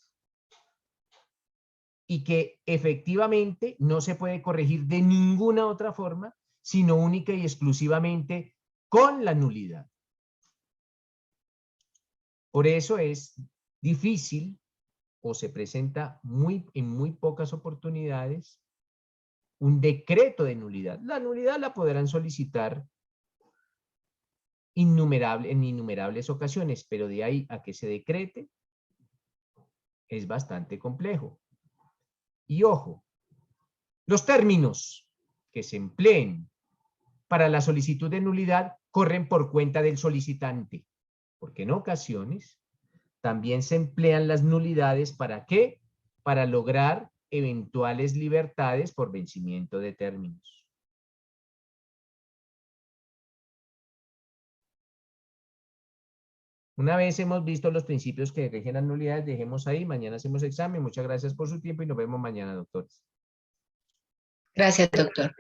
Y que efectivamente no se puede corregir de ninguna otra forma, sino única y exclusivamente con la nulidad. Por eso es difícil o se presenta en muy pocas oportunidades un decreto de nulidad. La nulidad la podrán solicitar en innumerables ocasiones, pero de ahí a que se decrete es bastante complejo. Y ojo, los términos que se empleen para la solicitud de nulidad corren por cuenta del solicitante, porque en ocasiones también se emplean las nulidades ¿para qué? Para lograr eventuales libertades por vencimiento de términos. Una vez hemos visto los principios que rigen las nulidades, dejemos ahí, mañana hacemos examen. Muchas gracias por su tiempo y nos vemos mañana, doctores. Gracias, doctor.